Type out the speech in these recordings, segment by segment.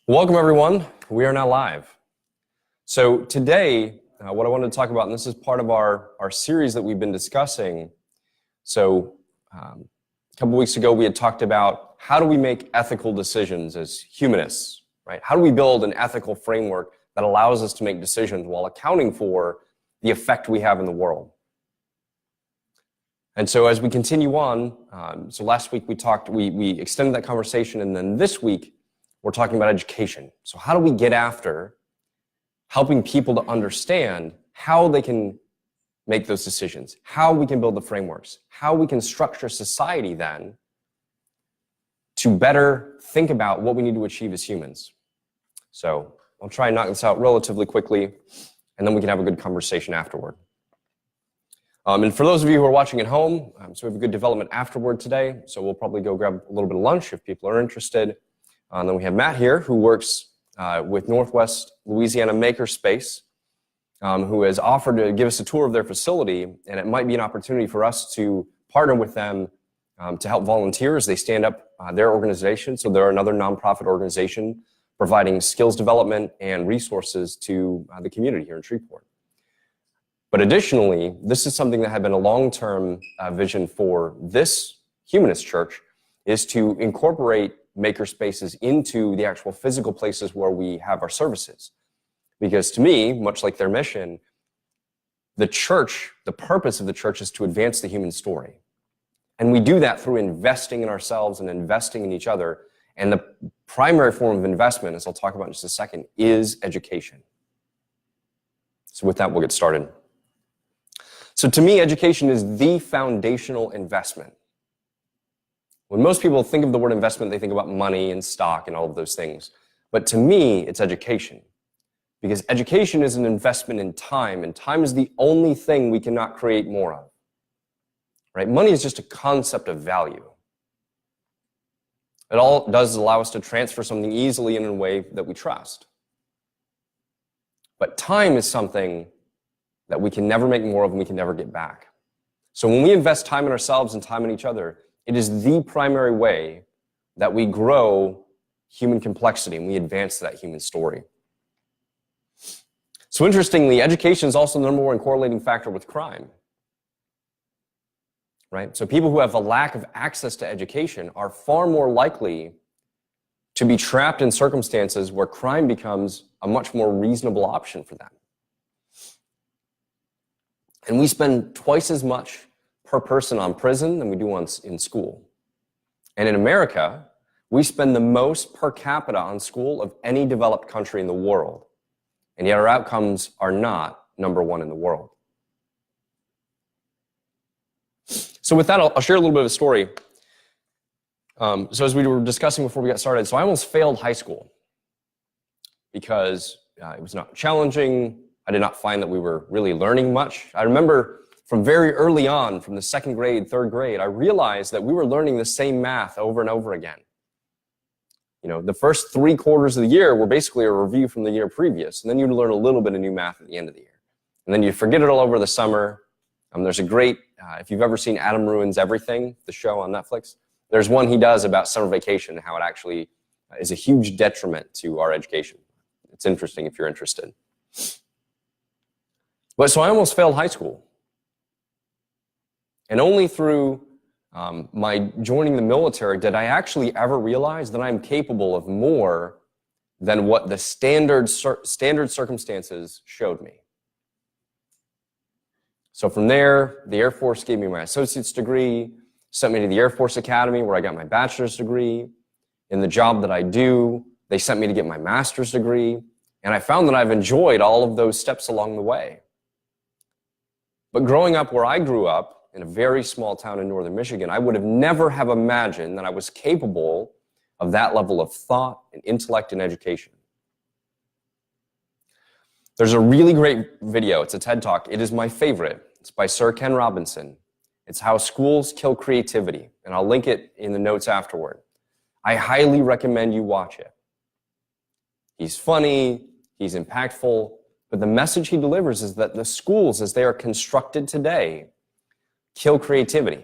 Welcome, everyone. We are now live. So today, what I wanted to talk about, and this is part of our series that we've been discussing. So a couple weeks ago, we had talked about how do we make ethical decisions as humanists, right? How do we build an ethical framework that allows us to make decisions while accounting for the effect we have in the world? And so as we continue on, so last week we extended that conversation, and then this week, we're talking about education. So how do we get after helping people to understand how they can make those decisions, how we can build the frameworks, how we can structure society then to better think about what we need to achieve as humans. So I'll try and knock this out relatively quickly, and then we can have a good conversation afterward. And for those of you who are watching at home, so we have a good development afterward today, so we'll probably go grab a little bit of lunch if people are interested. And then we have Matt here, who works with Northwest Louisiana Makerspace, who has offered to give us a tour of their facility, and it might be an opportunity for us to partner with them to help volunteers. They stand up their organization, so they're another nonprofit organization providing skills development and resources to the community here in Shreveport. But additionally, this is something that had been a long-term vision for this Humanist church, is to incorporate makerspaces into the actual physical places where we have our services. Because to me, much like their mission, the church, the purpose of the church is to advance the human story. And we do that through investing in ourselves and investing in each other. And the primary form of investment, as I'll talk about in just a second, is education. So with that, we'll get started. So to me, education is the foundational investment. When most people think of the word investment, they think about money and stock and all of those things. But to me, it's education. Because education is an investment in time, and time is the only thing we cannot create more of. Right? Money is just a concept of value. It all does is allow us to transfer something easily in a way that we trust. But time is something that we can never make more of and we can never get back. So when we invest time in ourselves and time in each other, it is the primary way that we grow human complexity and we advance that human story. So interestingly, education is also the number one correlating factor with crime. Right? So people who have a lack of access to education are far more likely to be trapped in circumstances where crime becomes a much more reasonable option for them. And we spend twice as much per person on prison than we do in school. And in America, we spend the most per capita on school of any developed country in the world. And yet our outcomes are not number one in the world. So with that, I'll share a little bit of a story. So as we were discussing before we got started, so I almost failed high school because it was not challenging. I did not find that we were really learning much. I remember from very early on, from the second grade, third grade, I realized that we were learning the same math over and over again. You know, the first 3 quarters of the year were basically a review from the year previous, and then you'd learn a little bit of new math at the end of the year. And then you forget it all over the summer. There's a great, if you've ever seen Adam Ruins Everything, the show on Netflix, there's one he does about summer vacation and how it actually is a huge detriment to our education. It's interesting if you're interested. But so I almost failed high school. And only through my joining the military did I actually ever realize that I'm capable of more than what the standard circumstances showed me. So from there, the Air Force gave me my associate's degree, sent me to the Air Force Academy where I got my bachelor's degree. In the job that I do, they sent me to get my master's degree. And I found that I've enjoyed all of those steps along the way. But growing up where I grew up, in a very small town in northern Michigan, I would have never have imagined that I was capable of that level of thought and intellect and education. There's a really great video. It's a TED Talk. It is my favorite. It's by Sir Ken Robinson. It's How Schools Kill Creativity, and I'll link it in the notes afterward. I highly recommend you watch it. He's funny, he's impactful, but the message he delivers is that the schools, as they are constructed today, kill creativity.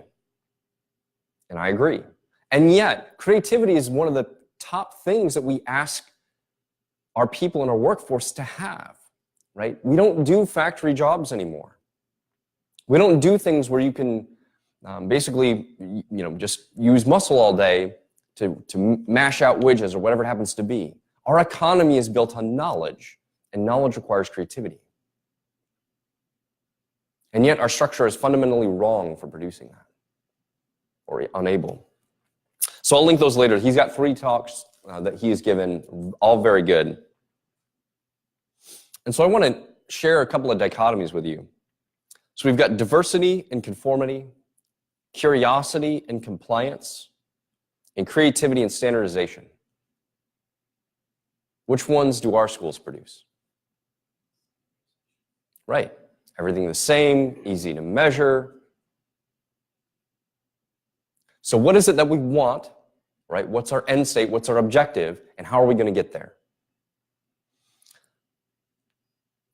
And I agree. And yet, creativity is one of the top things that we ask our people in our workforce to have, right? We don't do factory jobs anymore. We don't do things where you can basically, just use muscle all day to mash out widgets or whatever it happens to be. Our economy is built on knowledge, and knowledge requires creativity. And yet our structure is fundamentally wrong for producing that, or unable. So I'll link those later. He's got 3 talks that he has given, all very good. And so I want to share a couple of dichotomies with you. So we've got diversity and conformity, curiosity and compliance, and creativity and standardization. Which ones do our schools produce? Right. Everything the same, easy to measure. So what is it that we want, right? What's our end state? What's our objective? And how are we going to get there?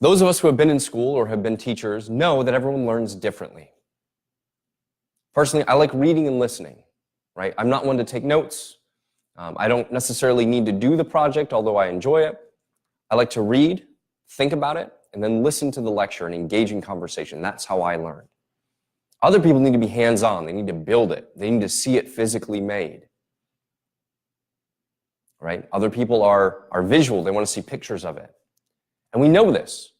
Those of us who have been in school or have been teachers know that everyone learns differently. Personally, I like reading and listening, right? I'm not one to take notes. I don't necessarily need to do the project, although I enjoy it. I like to read, think about it, and then listen to the lecture and engage in conversation. That's how I learn. Other people need to be hands-on. They need to build it. They need to see it physically made, right? Other people are visual. They want to see pictures of it. And we know this,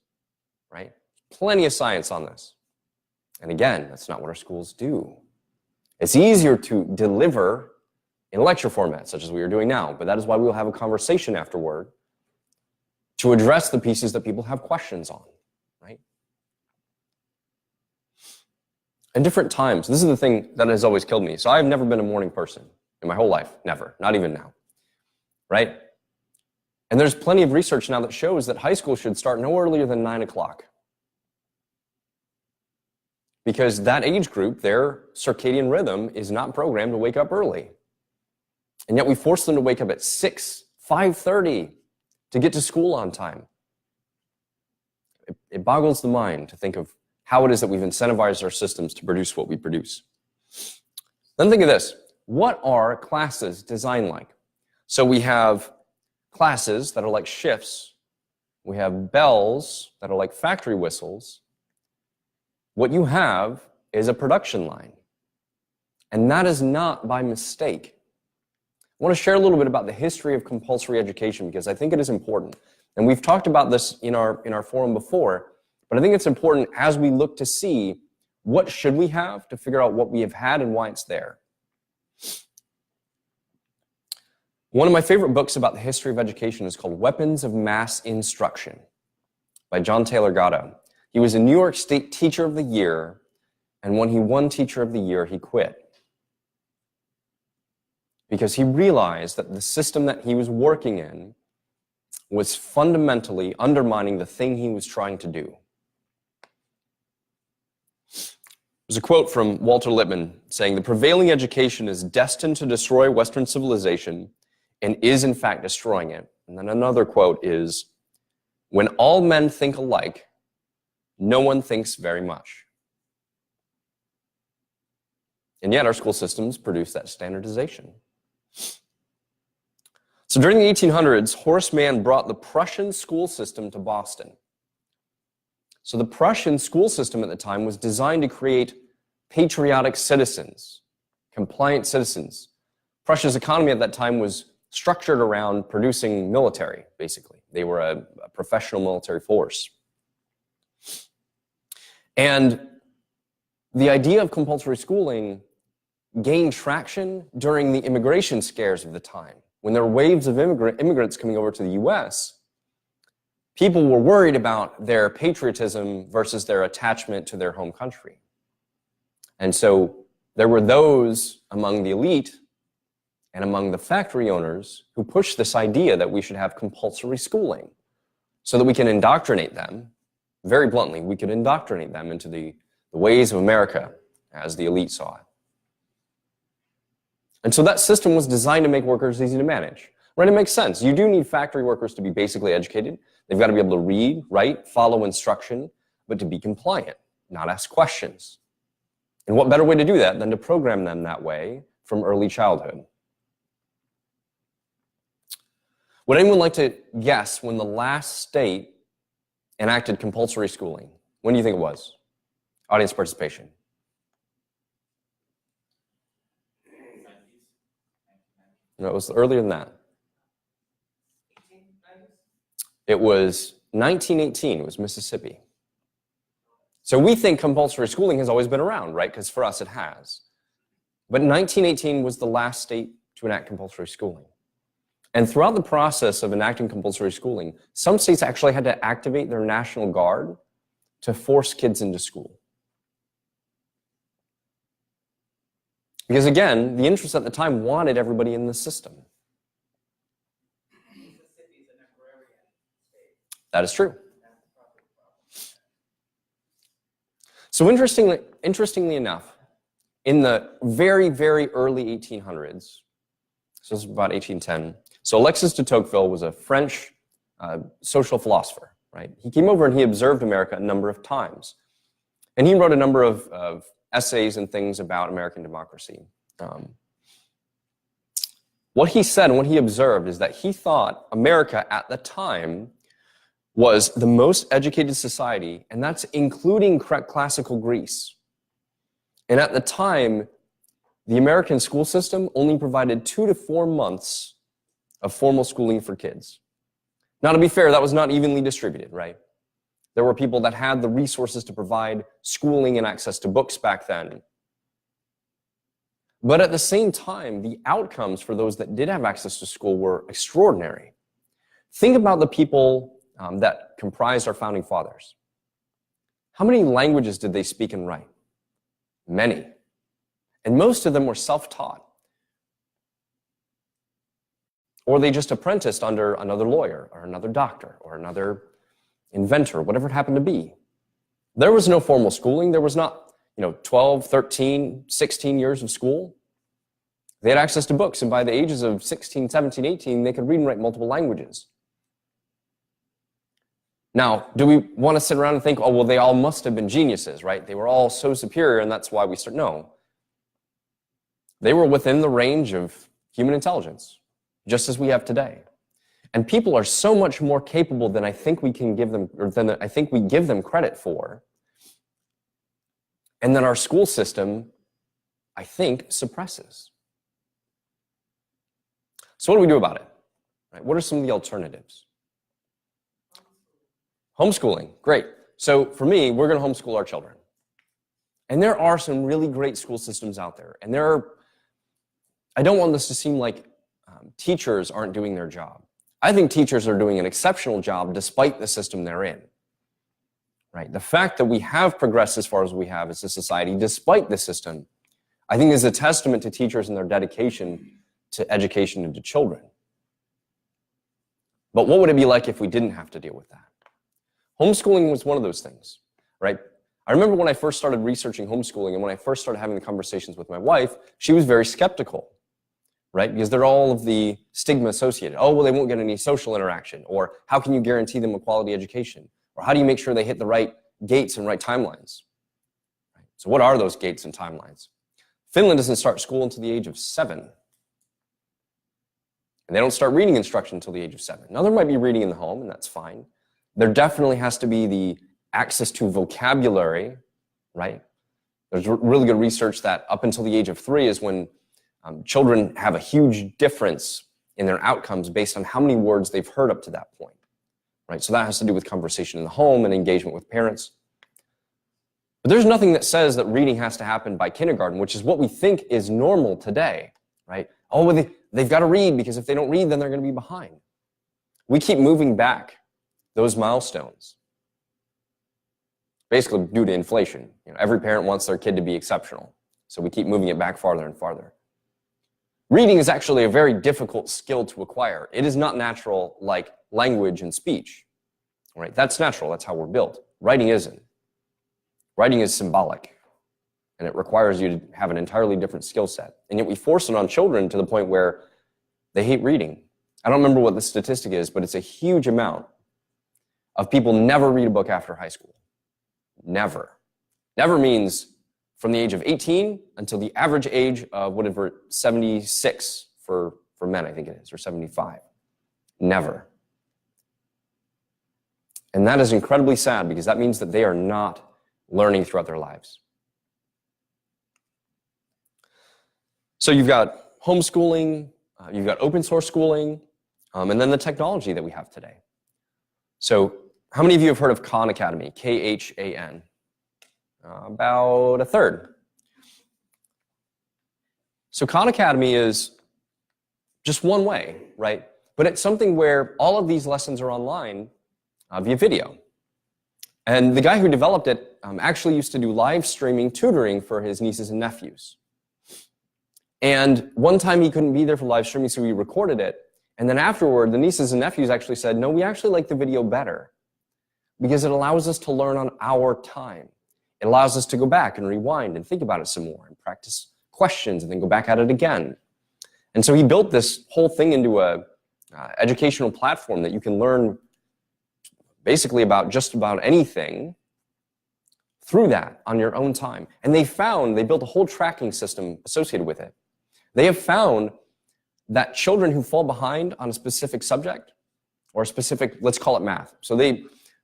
right? Plenty of science on this. And again, that's not what our schools do. It's easier to deliver in lecture format, such as we are doing now, but that is why we will have a conversation afterward to address the pieces that people have questions on, right? And different times, this is the thing that has always killed me. So I've never been a morning person in my whole life, never, not even now, right? And there's plenty of research now that shows that high school should start no earlier than 9 o'clock. Because that age group, their circadian rhythm is not programmed to wake up early. And yet we force them to wake up at 6, 5:30 to get to school on time. It boggles the mind to think of how it is that we've incentivized our systems to produce what we produce. Then think of this. What are classes designed like? So we have classes that are like shifts. We have bells that are like factory whistles. What you have is a production line. And that is not by mistake. I want to share a little bit about the history of compulsory education because I think it is important. And we've talked about this in our forum before, but I think it's important as we look to see what should we have to figure out what we have had and why it's there. One of my favorite books about the history of education is called Weapons of Mass Instruction by John Taylor Gatto. He was a New York State Teacher of the Year, and when he won Teacher of the Year, he quit. Because he realized that the system that he was working in was fundamentally undermining the thing he was trying to do. There's a quote from Walter Lippmann saying, "The prevailing education is destined to destroy Western civilization and is in fact destroying it." And then another quote is, "When all men think alike, no one thinks very much." And yet our school systems produce that standardization. So during the 1800s, Horace Mann brought the Prussian school system to Boston. So the Prussian school system at the time was designed to create patriotic citizens, compliant citizens. Prussia's economy at that time was structured around producing military, basically. They were a professional military force. And the idea of compulsory schooling gained traction during the immigration scares of the time. When there were waves of immigrants coming over to the US, people were worried about their patriotism versus their attachment to their home country. And so there were those among the elite and among the factory owners who pushed this idea that we should have compulsory schooling so that we can indoctrinate them, very bluntly, we could indoctrinate them into the ways of America as the elite saw it. And so that system was designed to make workers easy to manage. Right? It makes sense. You do need factory workers to be basically educated. They've got to be able to read, write, follow instruction, but to be compliant, not ask questions. And what better way to do that than to program them that way from early childhood? Would anyone like to guess when the last state enacted compulsory schooling? When do you think it was? Audience participation. No, it was earlier than that. It was 1918. It was Mississippi. So we think compulsory schooling has always been around, right? Because for us it has. But 1918 was the last state to enact compulsory schooling. And throughout the process of enacting compulsory schooling, some states actually had to activate their National Guard to force kids into school. Because again, the interests at the time wanted everybody in the system. That is true. So interestingly enough, in the very, very early 1800s, so this is about 1810, so Alexis de Tocqueville was a French social philosopher, right? He came over and he observed America a number of times. And he wrote a number of essays and things about American democracy. What he said and what he observed is that he thought America at the time was the most educated society, and that's including classical Greece. And at the time, the American school system only provided 2 to 4 months of formal schooling for kids. Now, to be fair, that was not evenly distributed, right? There were people that had the resources to provide schooling and access to books back then. But at the same time, the outcomes for those that did have access to school were extraordinary. Think about the people that comprised our founding fathers. How many languages did they speak and write? Many. And most of them were self-taught. Or they just apprenticed under another lawyer or another doctor or another inventor, whatever it happened to be. There was no formal schooling. There was not, 12, 13, 16 years of school. They had access to books, and by the ages of 16, 17, 18, they could read and write multiple languages. Now, do we want to sit around and think, oh, well, they all must have been geniuses, right? They were all so superior, and that's why we start. No. They were within the range of human intelligence, just as we have today. And people are so much more capable than I think we can give them, or than I think we give them credit for. And then our school system, I think, suppresses. So what do we do about it? Right? What are some of the alternatives? Homeschooling, great. So for me, we're going to homeschool our children. And there are some really great school systems out there. And I don't want this to seem like teachers aren't doing their job. I think teachers are doing an exceptional job despite the system they're in. Right? The fact that we have progressed as far as we have as a society, despite the system, I think is a testament to teachers and their dedication to education and to children. But what would it be like if we didn't have to deal with that? Homeschooling was one of those things, right? I remember when I first started researching homeschooling and when I first started having the conversations with my wife, she was very skeptical, right? Because there are all of the stigma associated. Oh, well, they won't get any social interaction. Or how can you guarantee them a quality education? Or how do you make sure they hit the right gates and right timelines? Right? So what are those gates and timelines? Finland doesn't start school until the age of 7. And they don't start reading instruction until the age of 7. Now, there might be reading in the home, and that's fine. There definitely has to be the access to vocabulary, right? There's really good research that up until the age of 3 is when children have a huge difference in their outcomes based on how many words they've heard up to that point, right? So that has to do with conversation in the home and engagement with parents. But there's nothing that says that reading has to happen by kindergarten, which is what we think is normal today, right? Oh, well, they've got to read because if they don't read, then they're going to be behind. We keep moving back those milestones, basically due to inflation. Every parent wants their kid to be exceptional, so we keep moving it back farther and farther. Reading is actually a very difficult skill to acquire. It is not natural like language and speech, right? That's natural, that's how we're built. Writing isn't. Writing is symbolic, and it requires you to have an entirely different skill set. And yet we force it on children to the point where they hate reading. I don't remember what the statistic is, but it's a huge amount of people never read a book after high school. Never. Never means from the age of 18 until the average age of whatever, 76 for men, I think it is, or 75. Never. And that is incredibly sad because that means that they are not learning throughout their lives. So you've got homeschooling, you've got open source schooling, and then the technology that we have today. So how many of you have heard of Khan Academy, Khan? About a third. So Khan Academy is just one way, right? But it's something where all of these lessons are online via video. And the guy who developed it actually used to do live streaming tutoring for his nieces and nephews. And one time he couldn't be there for live streaming, so he recorded it. And then afterward, the nieces and nephews actually said, no, we actually like the video better because it allows us to learn on our time. It allows us to go back and rewind and think about it some more and practice questions and then go back at it again. And so he built this whole thing into a educational platform that you can learn basically about just about anything through that on your own time. And they built a whole tracking system associated with it. They have found that children who fall behind on a specific subject or a specific, let's call it math. So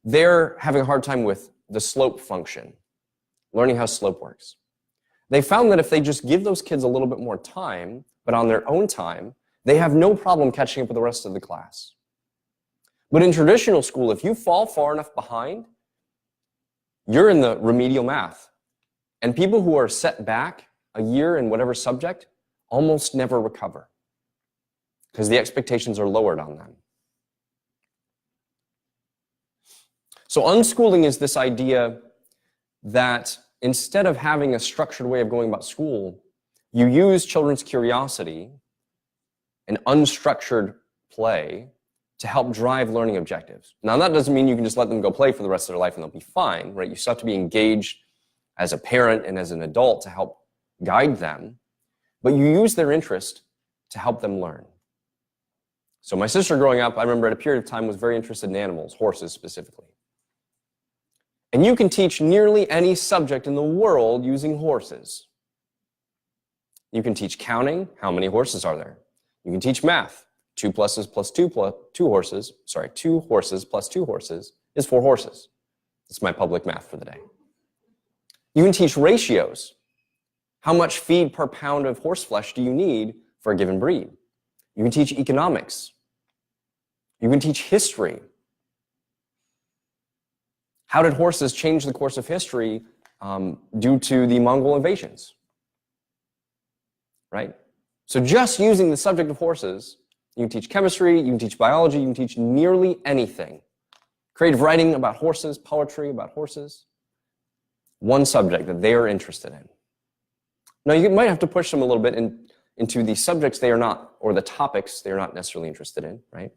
they're having a hard time with the slope function, learning how slope works. They found that if they just give those kids a little bit more time, but on their own time, they have no problem catching up with the rest of the class. But in traditional school, if you fall far enough behind, you're in the remedial math. And people who are set back a year in whatever subject almost never recover because the expectations are lowered on them. So unschooling is this idea that instead of having a structured way of going about school, you use children's curiosity and unstructured play to help drive learning objectives. Now, that doesn't mean you can just let them go play for the rest of their life and they'll be fine, right? You still have to be engaged as a parent and as an adult to help guide them, but you use their interest to help them learn. So my sister growing up, I remember at a period of time was very interested in animals, horses specifically. And you can teach nearly any subject in the world using horses. You can teach counting, how many horses are there? You can teach math. 2 horses plus 2 horses is 4 horses. That's my public math for the day. You can teach ratios. How much feed per pound of horse flesh do you need for a given breed? You can teach economics. You can teach history. How did horses change the course of history due to the Mongol invasions? Right? So just using the subject of horses, you can teach chemistry, you can teach biology, you can teach nearly anything. Creative writing about horses, poetry about horses. One subject that they are interested in. Now, you might have to push them a little bit into the subjects they are not, or the topics they are not necessarily interested in, right?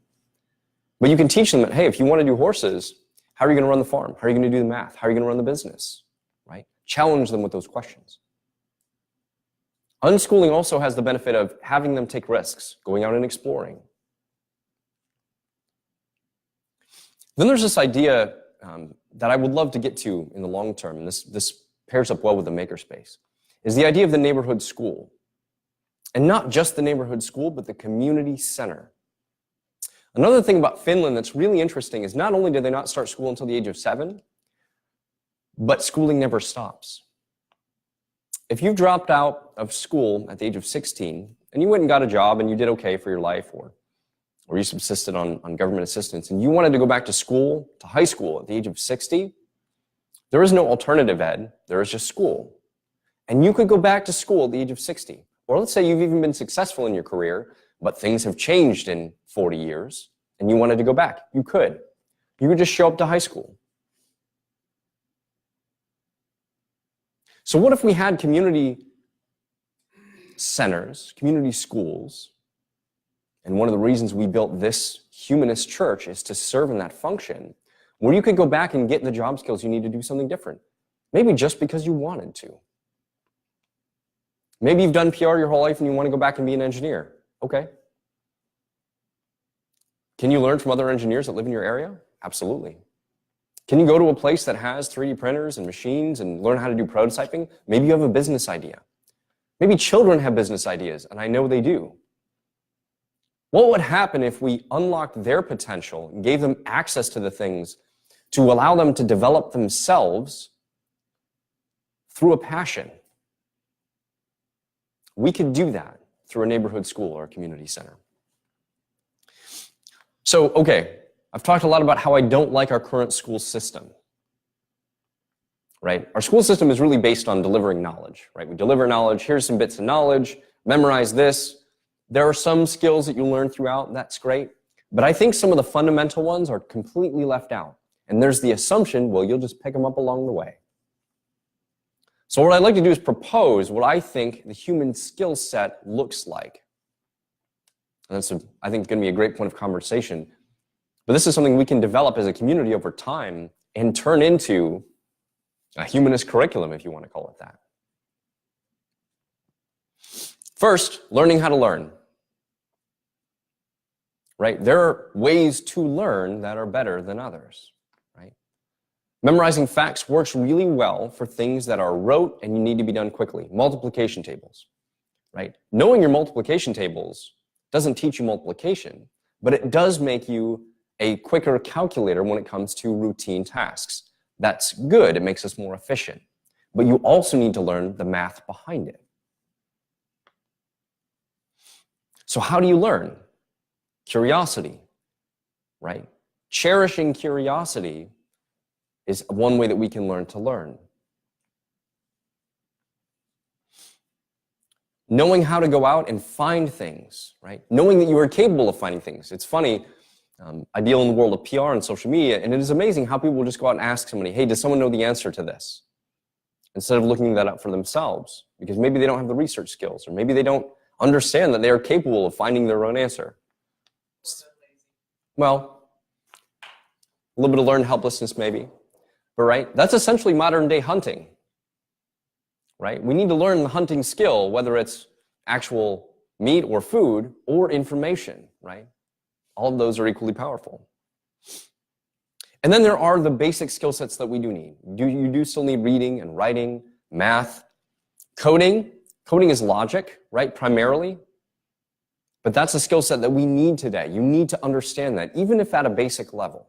But you can teach them that, hey, if you want to do horses, how are you going to run the farm? How are you going to do the math? How are you going to run the business, right? Challenge them with those questions. Unschooling also has the benefit of having them take risks, going out and exploring. Then there's this idea that I would love to get to in the long term, and this pairs up well with the makerspace, is the idea of the neighborhood school. And not just the neighborhood school, but the community center. Another thing about Finland that's really interesting is not only do they not start school until the age of 7, but schooling never stops. If you dropped out of school at the age of 16 and you went and got a job and you did okay for your life or you subsisted on government assistance and you wanted to go back to school, to high school at the age of 60, there is no alternative ed, there is just school. And you could go back to school at the age of 60. Or let's say you've even been successful in your career, but things have changed in 40 years and you wanted to go back. You could. You could just show up to high school. So what if we had community centers, community schools, and one of the reasons we built this humanist church is to serve in that function, where you could go back and get the job skills you need to do something different. Maybe just because you wanted to. Maybe you've done PR your whole life and you want to go back and be an engineer. Okay. Can you learn from other engineers that live in your area? Absolutely. Can you go to a place that has 3D printers and machines and learn how to do prototyping? Maybe you have a business idea. Maybe children have business ideas, and I know they do. What would happen if we unlocked their potential and gave them access to the things to allow them to develop themselves through a passion? We could do that through a neighborhood school or a community center. So, okay, I've talked a lot about how I don't like our current school system, right? Our school system is really based on delivering knowledge, right? We deliver knowledge, here's some bits of knowledge, memorize this. There are some skills that you learn throughout, that's great. But I think some of the fundamental ones are completely left out. And there's the assumption, well, you'll just pick them up along the way. So what I'd like to do is propose what I think the human skill set looks like. And that's, I think, going to be a great point of conversation. But this is something we can develop as a community over time and turn into a humanist curriculum, if you want to call it that. First, learning how to learn. Right? There are ways to learn that are better than others. Right? Memorizing facts works really well for things that are rote and you need to be done quickly. Multiplication tables. Right? Knowing your multiplication tables doesn't teach you multiplication, but it does make you a quicker calculator when it comes to routine tasks. That's good. It makes us more efficient. But you also need to learn the math behind it. So how do you learn? Curiosity, right? Cherishing curiosity is one way that we can learn to learn. Knowing how to go out and find things, right? Knowing that you are capable of finding things. It's funny, I deal in the world of PR and social media, and it is amazing how people will just go out and ask somebody, hey, does someone know the answer to this? Instead of looking that up for themselves, because maybe they don't have the research skills, or maybe they don't understand that they are capable of finding their own answer. Well, a little bit of learned helplessness maybe, but right, that's essentially modern day hunting, right? We need to learn the hunting skill, whether it's actual meat or food or information, right? All of those are equally powerful. And then there are the basic skill sets that we do need. You do still need reading and writing, math, coding. Coding is logic, right, primarily. But that's a skill set that we need today. You need to understand that, even if at a basic level.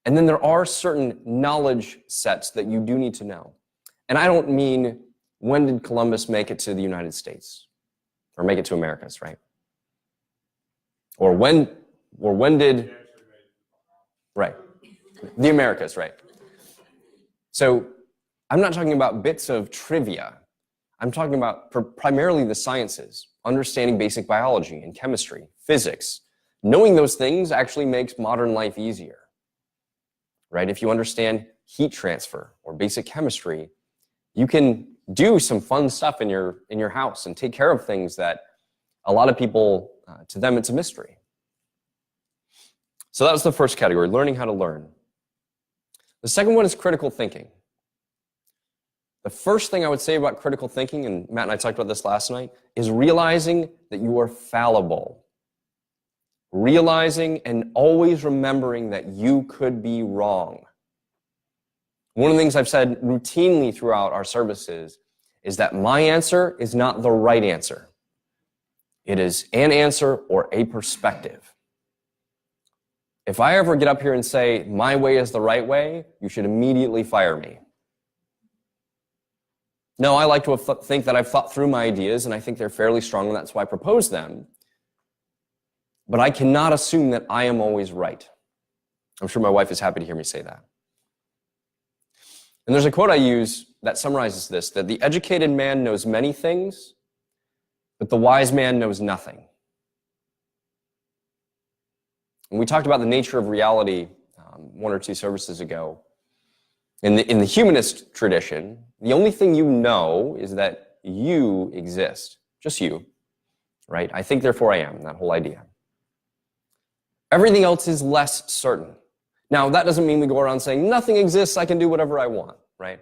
And then there are certain knowledge sets that you do need to know. And I don't mean, when did Columbus make it to the United States? Or make it to Americas, right? Or when did, right, the Americas, right? So I'm not talking about bits of trivia. I'm talking about primarily the sciences, understanding basic biology and chemistry, physics. Knowing those things actually makes modern life easier, right? If you understand heat transfer or basic chemistry, you can do some fun stuff in your house and take care of things that a lot of people, to them, it's a mystery. So that was the first category, learning how to learn. The second one is critical thinking. The first thing I would say about critical thinking, and Matt and I talked about this last night, is realizing that you are fallible. Realizing and always remembering that you could be wrong. One of the things I've said routinely throughout our services is that my answer is not the right answer. It is an answer or a perspective. If I ever get up here and say, my way is the right way, you should immediately fire me. No, I like to think that I've thought through my ideas, and I think they're fairly strong, and that's why I propose them. But I cannot assume that I am always right. I'm sure my wife is happy to hear me say that. And there's a quote I use that summarizes this, that the educated man knows many things, but the wise man knows nothing. And we talked about the nature of reality one or two services ago. In the humanist tradition, the only thing you know is that you exist. Just you, right? I think, therefore I am, that whole idea. Everything else is less certain. Now, that doesn't mean we go around saying, nothing exists, I can do whatever I want, right?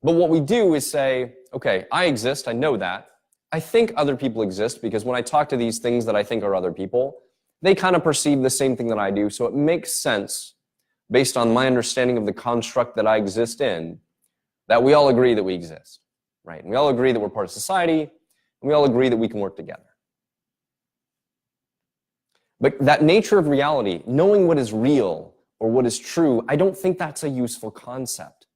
But what we do is say, okay, I exist, I know that. I think other people exist because when I talk to these things that I think are other people, they kind of perceive the same thing that I do, so it makes sense based on my understanding of the construct that I exist in, that we all agree that we exist, right? And we all agree that we're part of society, and we all agree that we can work together. But that nature of reality, knowing what is real or what is true, I don't think that's a useful concept.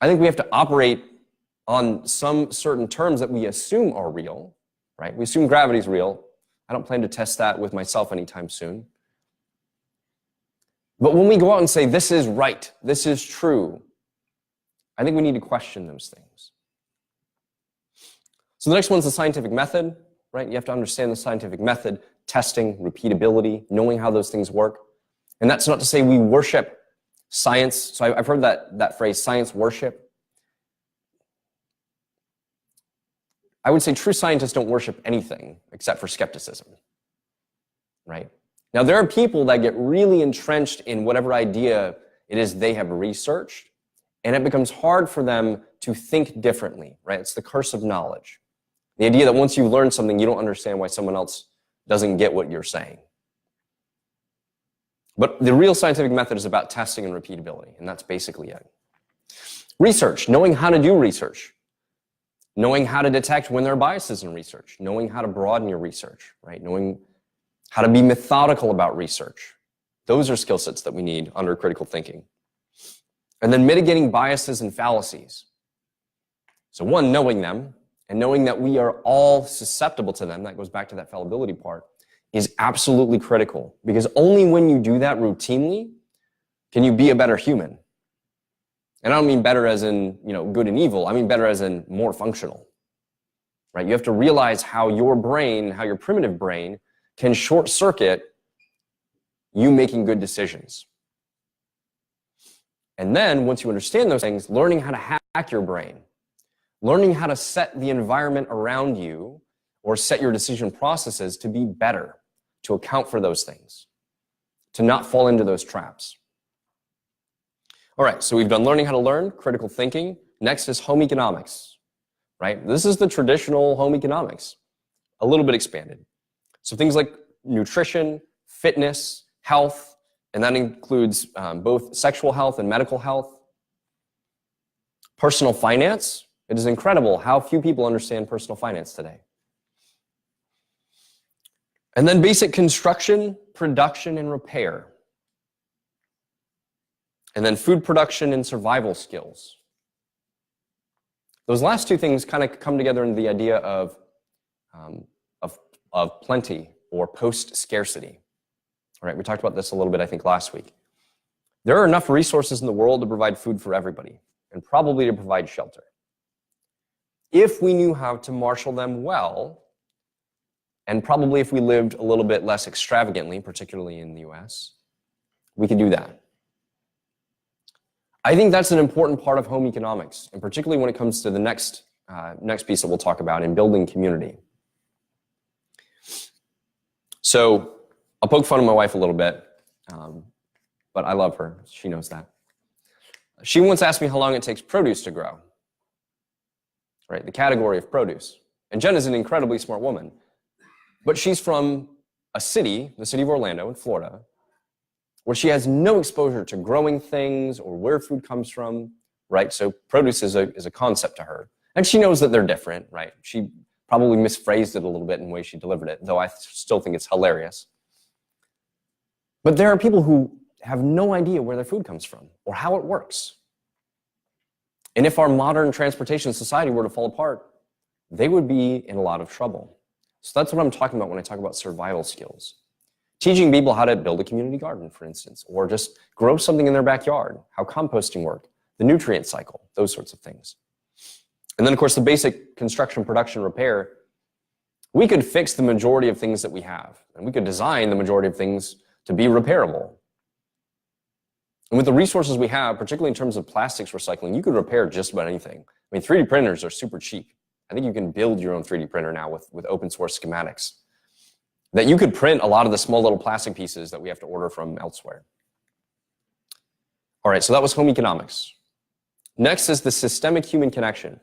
I think we have to operate on some certain terms that we assume are real, right? We assume gravity is real. I don't plan to test that with myself anytime soon. But when we go out and say, this is right, this is true, I think we need to question those things. So the next one's the scientific method, right? You have to understand the scientific method, testing, repeatability, knowing how those things work. And that's not to say we worship science. So I've heard that phrase, science worship. I would say true scientists don't worship anything except for skepticism, right? Now, there are people that get really entrenched in whatever idea it is they have researched, and it becomes hard for them to think differently, right? It's the curse of knowledge. The idea that once you've learned something, you don't understand why someone else doesn't get what you're saying. But the real scientific method is about testing and repeatability, and that's basically it. Research, knowing how to do research, knowing how to detect when there are biases in research, knowing how to broaden your research, right? Knowing how to be methodical about research. Those are skill sets that we need under critical thinking. And then mitigating biases and fallacies. So one, knowing them, and knowing that we are all susceptible to them, that goes back to that fallibility part, is absolutely critical. Because only when you do that routinely can you be a better human. And I don't mean better as in, good and evil. I mean better as in more functional. Right? You have to realize how your brain, how your primitive brain, can short circuit you making good decisions. And then once you understand those things, learning how to hack your brain, learning how to set the environment around you or set your decision processes to be better, to account for those things, to not fall into those traps. All right, so we've done learning how to learn, critical thinking. Next is home economics, right? This is the traditional home economics, a little bit expanded. So things like nutrition, fitness, health, and that includes both sexual health and medical health. Personal finance. It is incredible how few people understand personal finance today. And then basic construction, production, and repair. And then food production and survival skills. Those last two things kind of come together in the idea of plenty or post-scarcity. All right, we talked about this a little bit, I think, last week. There are enough resources in the world to provide food for everybody, and probably to provide shelter. If we knew how to marshal them well, and probably if we lived a little bit less extravagantly, particularly in the US, we could do that. I think that's an important part of home economics, and particularly when it comes to the next piece that we'll talk about in building community. So I'll poke fun of my wife a little bit, but I love her. She knows that. She once asked me how long it takes produce to grow, right? The category of produce. And Jen is an incredibly smart woman, but she's from a city, the city of Orlando in Florida, where she has no exposure to growing things or where food comes from, right? So produce is a concept to her. And she knows that they're different, right? She probably misphrased it a little bit in the way she delivered it, though I still think it's hilarious. But there are people who have no idea where their food comes from or how it works. And if our modern transportation society were to fall apart, they would be in a lot of trouble. So that's what I'm talking about when I talk about survival skills. Teaching people how to build a community garden, for instance, or just grow something in their backyard, how composting works, the nutrient cycle, those sorts of things. And then, of course, the basic construction, production, repair. We could fix the majority of things that we have, and we could design the majority of things to be repairable. And with the resources we have, particularly in terms of plastics recycling, you could repair just about anything. I mean, 3D printers are super cheap. I think you can build your own 3D printer now with open source schematics. That you could print a lot of the small little plastic pieces that we have to order from elsewhere. All right, so that was home economics. Next is the systemic human connection.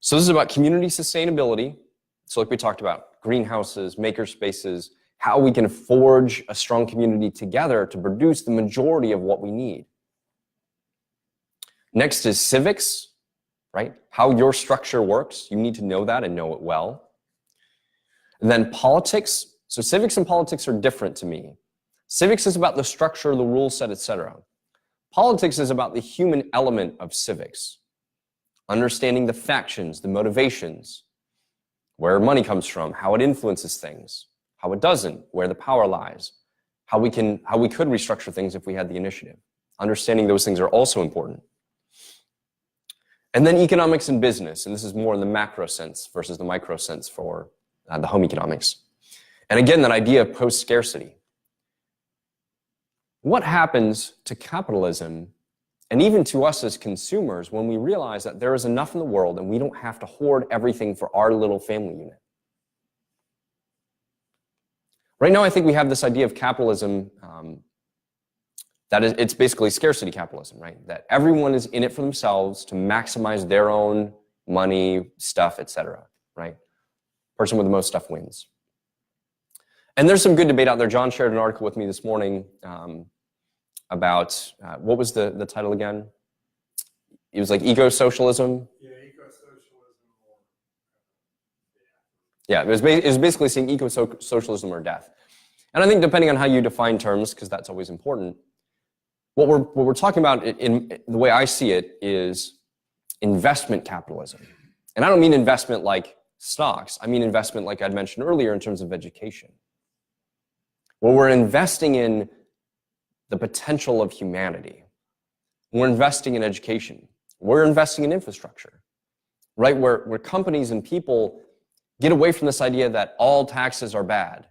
So this is about community sustainability. So like we talked about, greenhouses, maker spaces, how we can forge a strong community together to produce the majority of what we need. Next is civics, right? How your structure works. You need to know that and know it well. And then politics. So civics and politics are different to me. Civics is about the structure, the rule set, etc. Politics is about the human element of civics. Understanding the factions, the motivations, where money comes from, how it influences things, how it doesn't, where the power lies, how we could restructure things if we had the initiative. Understanding those things are also important. And then economics and business, and this is more in the macro sense versus the micro sense for the home economics. And again, that idea of post-scarcity. What happens to capitalism and even to us as consumers when we realize that there is enough in the world and we don't have to hoard everything for our little family unit? Right now, I think we have this idea of capitalism it's basically scarcity capitalism, right? That everyone is in it for themselves to maximize their own money, stuff, etc., right? Person with the most stuff wins. And there's some good debate out there. John shared an article with me this morning about, what was the title again? It was like eco-socialism. Yeah, eco-socialism or death. Yeah, it was basically saying eco-socialism or death. And I think depending on how you define terms, because that's always important, what we're talking about in the way I see it is investment capitalism. And I don't mean investment like stocks. I mean investment like I'd mentioned earlier in terms of education. Where we're investing in the potential of humanity. We're investing in education. We're investing in infrastructure, right? Where companies and people get away from this idea that all taxes are bad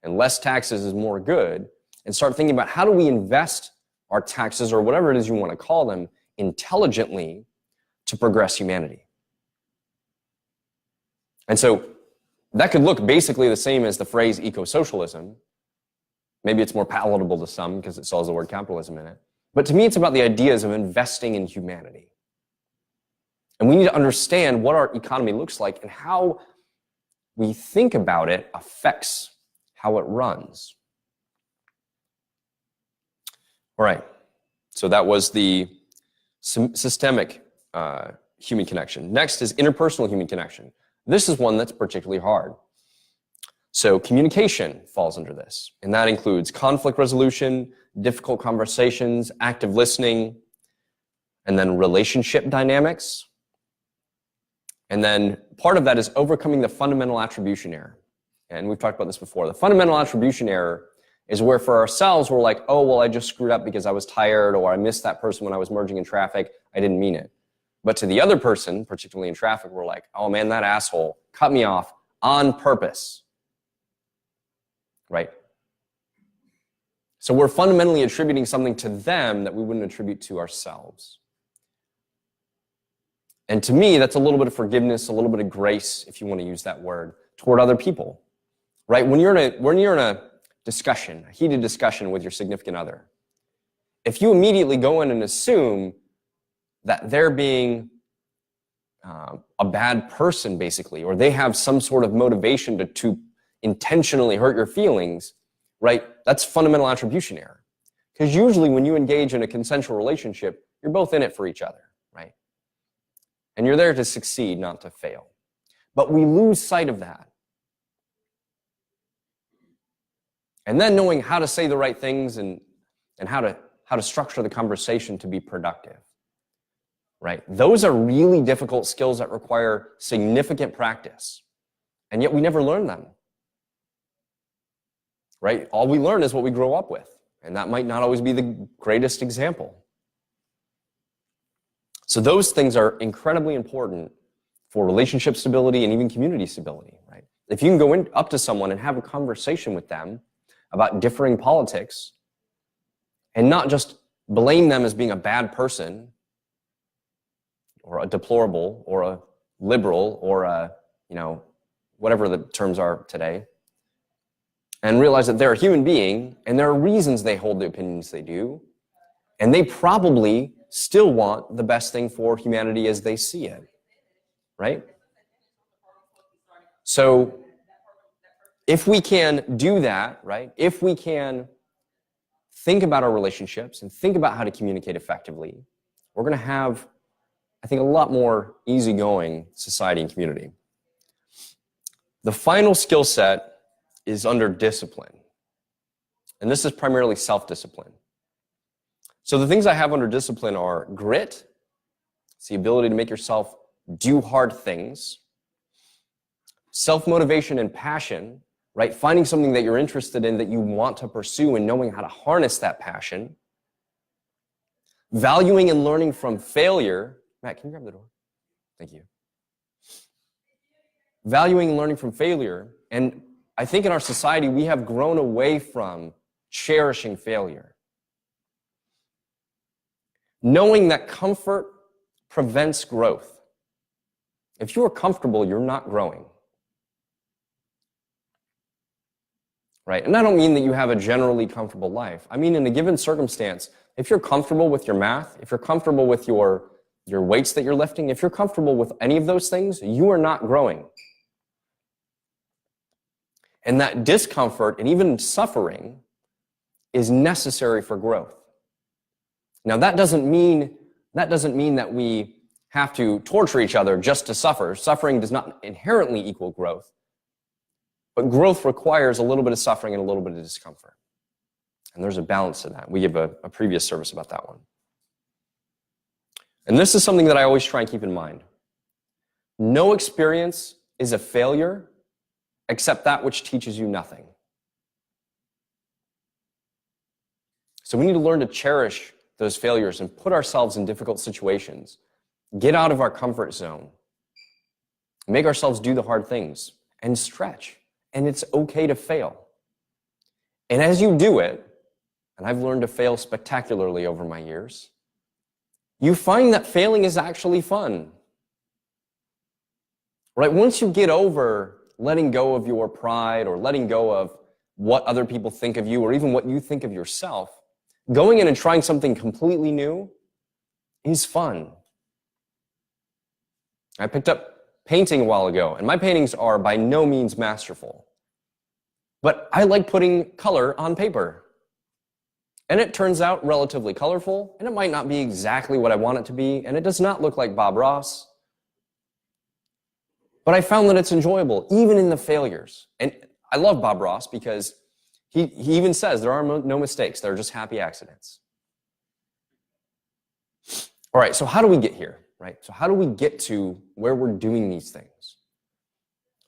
and less taxes is more good, and start thinking about how do we invest our taxes, or whatever it is you want to call them, intelligently to progress humanity. And so that could look basically the same as the phrase eco-socialism. Maybe it's more palatable to some because it still has the word capitalism in it. But to me, it's about the ideas of investing in humanity. And we need to understand what our economy looks like and how we think about it affects how it runs. All right, so that was the systemic human connection. Next is interpersonal human connection. This is one that's particularly hard. So communication falls under this, and that includes conflict resolution, difficult conversations, active listening, and then relationship dynamics. And then part of that is overcoming the fundamental attribution error. And we've talked about this before. The fundamental attribution error is where for ourselves, we're like, oh, well, I just screwed up because I was tired, or I missed that person when I was merging in traffic. I didn't mean it. But to the other person, particularly in traffic, we're like, oh man, that asshole cut me off on purpose, right? So we're fundamentally attributing something to them that we wouldn't attribute to ourselves. And to me, that's a little bit of forgiveness, a little bit of grace, if you want to use that word, toward other people, right? When you're in a discussion, a heated discussion with your significant other, if you immediately go in and assume that they're being a bad person, basically, or they have some sort of motivation to intentionally hurt your feelings, right? That's fundamental attribution error. Because usually when you engage in a consensual relationship, you're both in it for each other, right? And you're there to succeed, not to fail. But we lose sight of that. And then knowing how to say the right things and how to structure the conversation to be productive, right? Those are really difficult skills that require significant practice. And yet we never learn them, right? All we learn is what we grow up with. And that might not always be the greatest example. So those things are incredibly important for relationship stability and even community stability, right? If you can go up to someone and have a conversation with them about differing politics and not just blame them as being a bad person or a deplorable or a liberal or a, whatever the terms are today, and realize that they're a human being and there are reasons they hold the opinions they do, and they probably still want the best thing for humanity as they see it, right? So if we can do that, right, if we can think about our relationships and think about how to communicate effectively, we're going to have, I think, a lot more easygoing society and community. The final skill set is under discipline. And this is primarily self-discipline. So the things I have under discipline are grit. It's the ability to make yourself do hard things. Self-motivation and passion, right? Finding something that you're interested in that you want to pursue and knowing how to harness that passion. Valuing and learning from failure. Matt, can you grab the door? Thank you. Valuing and learning from failure. And I think in our society, we have grown away from cherishing failure. Knowing that comfort prevents growth. If you are comfortable, you're not growing. Right? And I don't mean that you have a generally comfortable life. I mean, in a given circumstance, if you're comfortable with your math, if you're comfortable with your weights that you're lifting, if you're comfortable with any of those things, you are not growing. And that discomfort and even suffering is necessary for growth. Now, that doesn't mean that we have to torture each other just to suffer. Suffering does not inherently equal growth. But growth requires a little bit of suffering and a little bit of discomfort. And there's a balance to that. We give a previous service about that one. And this is something that I always try and keep in mind. No experience is a failure except that which teaches you nothing. So we need to learn to cherish those failures and put ourselves in difficult situations. Get out of our comfort zone. Make ourselves do the hard things and stretch. And it's okay to fail. And as you do it, and I've learned to fail spectacularly over my years, you find that failing is actually fun. Right? Once you get over letting go of your pride or letting go of what other people think of you or even what you think of yourself, going in and trying something completely new is fun. I picked up painting a while ago, and my paintings are by no means masterful. But I like putting color on paper. And it turns out relatively colorful, and it might not be exactly what I want it to be, and it does not look like Bob Ross. But I found that it's enjoyable, even in the failures. And I love Bob Ross because he even says there are no mistakes, there are just happy accidents. All right, so how do we get here, right? So how do we get to where we're doing these things?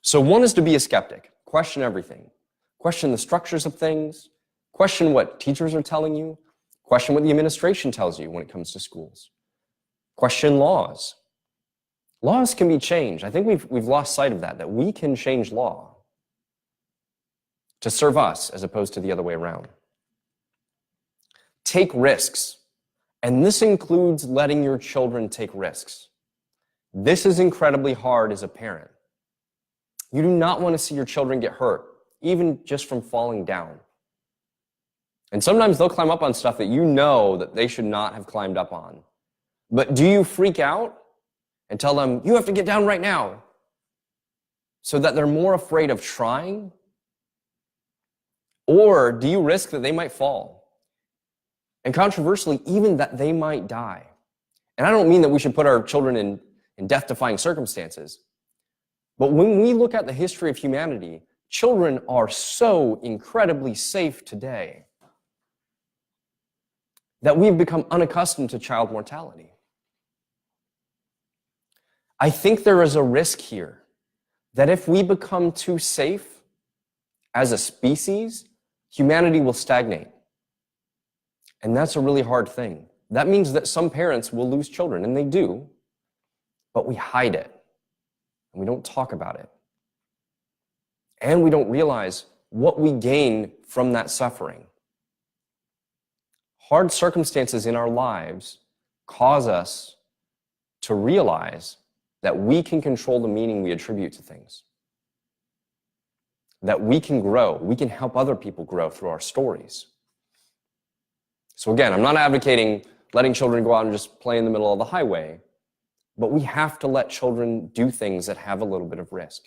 So one is to be a skeptic, question everything. Question the structures of things, question what teachers are telling you, question what the administration tells you when it comes to schools. Question laws. Laws can be changed. I think we've lost sight of that we can change law to serve us as opposed to the other way around. Take risks. And this includes letting your children take risks. This is incredibly hard as a parent. You do not want to see your children get hurt, even just from falling down. And sometimes they'll climb up on stuff that you know that they should not have climbed up on. But do you freak out and tell them, you have to get down right now, so that they're more afraid of trying? Or do you risk that they might fall? And controversially, even that they might die. And I don't mean that we should put our children in death-defying circumstances. But when we look at the history of humanity, children are so incredibly safe today that we've become unaccustomed to child mortality. I think there is a risk here that if we become too safe as a species, humanity will stagnate. And that's a really hard thing. That means that some parents will lose children, and they do, but we hide it, and we don't talk about it. And we don't realize what we gain from that suffering. Hard circumstances in our lives cause us to realize that we can control the meaning we attribute to things. That we can grow. We can help other people grow through our stories. So again, I'm not advocating letting children go out and just play in the middle of the highway, but we have to let children do things that have a little bit of risk,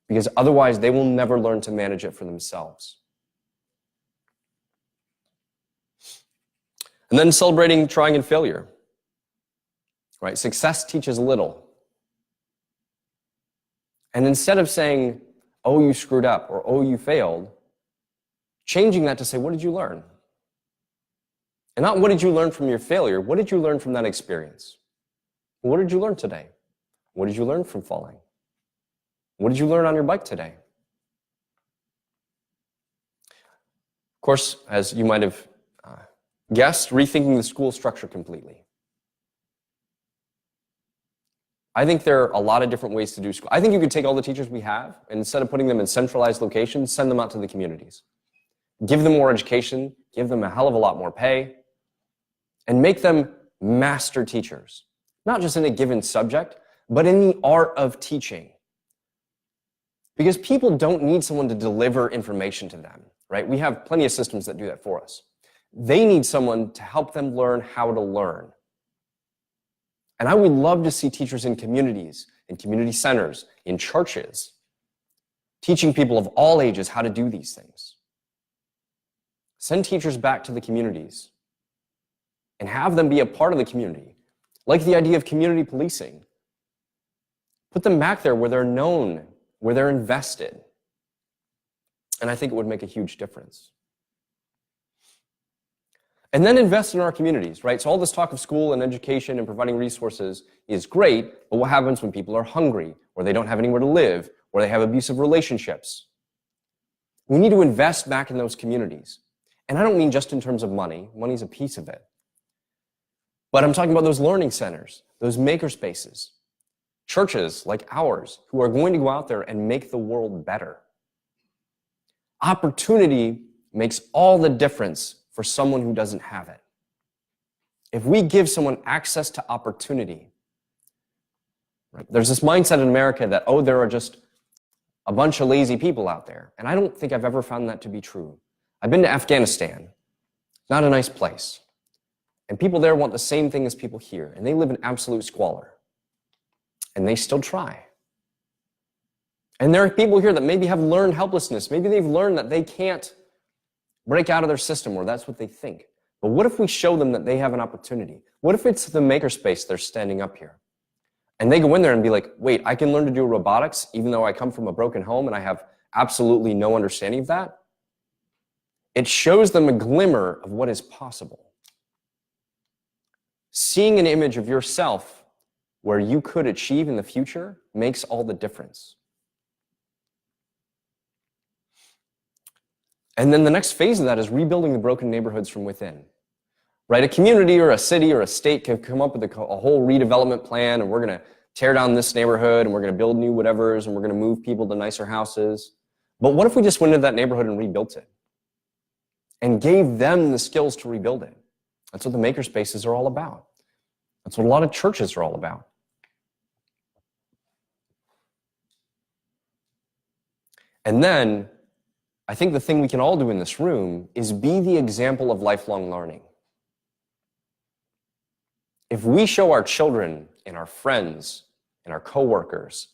because otherwise they will never learn to manage it for themselves. And then celebrating trying and failure. Right? Success teaches little. And instead of saying, oh, you screwed up, or oh, you failed, changing that to say, what did you learn? And not what did you learn from your failure, what did you learn from that experience? What did you learn today? What did you learn from falling? What did you learn on your bike today? Of course, as you might have guessed, rethinking the school structure completely. I think there are a lot of different ways to do school. I think you could take all the teachers we have, and instead of putting them in centralized locations, send them out to the communities. Give them more education, give them a hell of a lot more pay, and make them master teachers. Not just in a given subject, but in the art of teaching. Because people don't need someone to deliver information to them, right? We have plenty of systems that do that for us. They need someone to help them learn how to learn. And I would love to see teachers in communities, in community centers, in churches, teaching people of all ages how to do these things. Send teachers back to the communities and have them be a part of the community, like the idea of community policing. Put them back there where they're known, where they're invested. And I think it would make a huge difference. And then invest in our communities, right? So all this talk of school and education and providing resources is great, but what happens when people are hungry, or they don't have anywhere to live, or they have abusive relationships? We need to invest back in those communities. And I don't mean just in terms of money. Money's a piece of it. But I'm talking about those learning centers, those maker spaces, churches like ours who are going to go out there and make the world better. Opportunity makes all the difference for someone who doesn't have it. If we give someone access to opportunity, right, there's this mindset in America that, oh, there are just a bunch of lazy people out there. And I don't think I've ever found that to be true. I've been to Afghanistan. It's not a nice place. And people there want the same thing as people here. And they live in absolute squalor. And they still try. And there are people here that maybe have learned helplessness. Maybe they've learned that they can't break out of their system, or that's what they think. But what if we show them that they have an opportunity? What if it's the makerspace they're standing up here? And they go in there and be like, wait, I can learn to do robotics even though I come from a broken home and I have absolutely no understanding of that? It shows them a glimmer of what is possible. Seeing an image of yourself where you could achieve in the future makes all the difference. And then the next phase of that is rebuilding the broken neighborhoods from within. Right? A community or a city or a state can come up with a whole redevelopment plan, and we're going to tear down this neighborhood, and we're going to build new whatevers, and we're going to move people to nicer houses. But what if we just went into that neighborhood and rebuilt it? And gave them the skills to rebuild it? That's what the makerspaces are all about. That's what a lot of churches are all about. And then, I think the thing we can all do in this room is be the example of lifelong learning. If we show our children and our friends and our coworkers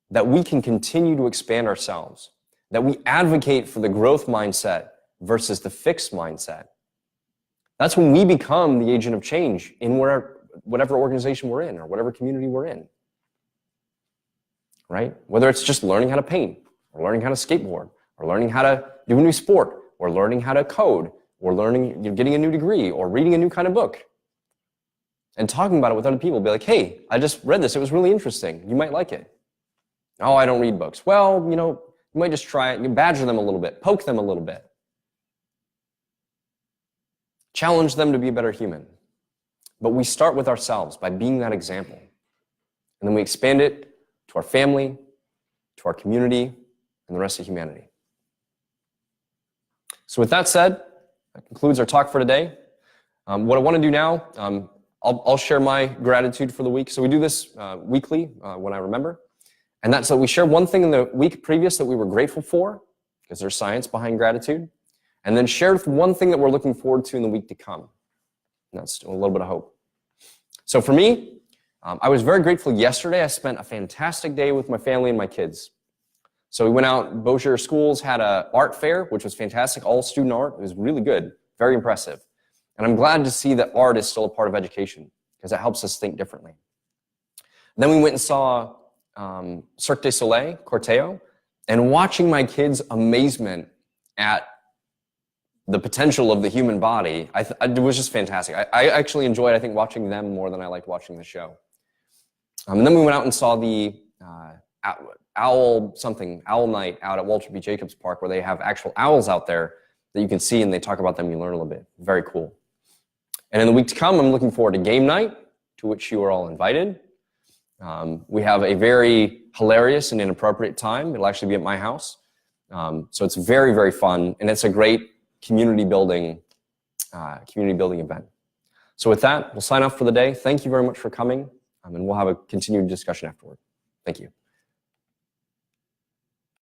that we can continue to expand ourselves, that we advocate for the growth mindset versus the fixed mindset, that's when we become the agent of change in whatever organization we're in or whatever community we're in. Right? Whether it's just learning how to paint or learning how to skateboard, or learning how to do a new sport, or learning how to code, or getting a new degree, or reading a new kind of book. And talking about it with other people, be like, hey, I just read this, it was really interesting, you might like it. Oh, I don't read books. Well, you might just try it, you badger them a little bit, poke them a little bit. Challenge them to be a better human. But we start with ourselves by being that example. And then we expand it to our family, to our community, and the rest of humanity. So with that said, that concludes our talk for today. What I want to do now, I'll share my gratitude for the week. So we do this weekly when I remember. And that's that we share one thing in the week previous that we were grateful for, because there's science behind gratitude. And then share one thing that we're looking forward to in the week to come. And that's a little bit of hope. So for me, I was very grateful yesterday. I spent a fantastic day with my family and my kids. So we went out, Bossier Schools had an art fair, which was fantastic, all student art. It was really good, very impressive. And I'm glad to see that art is still a part of education, because it helps us think differently. And then we went and saw Cirque du Soleil, Corteo, and watching my kids' amazement at the potential of the human body, it was just fantastic. I actually enjoyed, I think, watching them more than I liked watching the show. And then we went out and saw the owl night out at Walter B. Jacobs Park, where they have actual owls out there that you can see, and they talk about them and you learn a little bit. Very cool. And in the week to come, I'm looking forward to game night, to which you are all invited. We have a very hilarious and inappropriate time. It'll actually be at my house. So it's very, very fun, and it's a great community building event. So with that, we'll sign off for the day. Thank you very much for coming, and we'll have a continued discussion afterward. Thank you.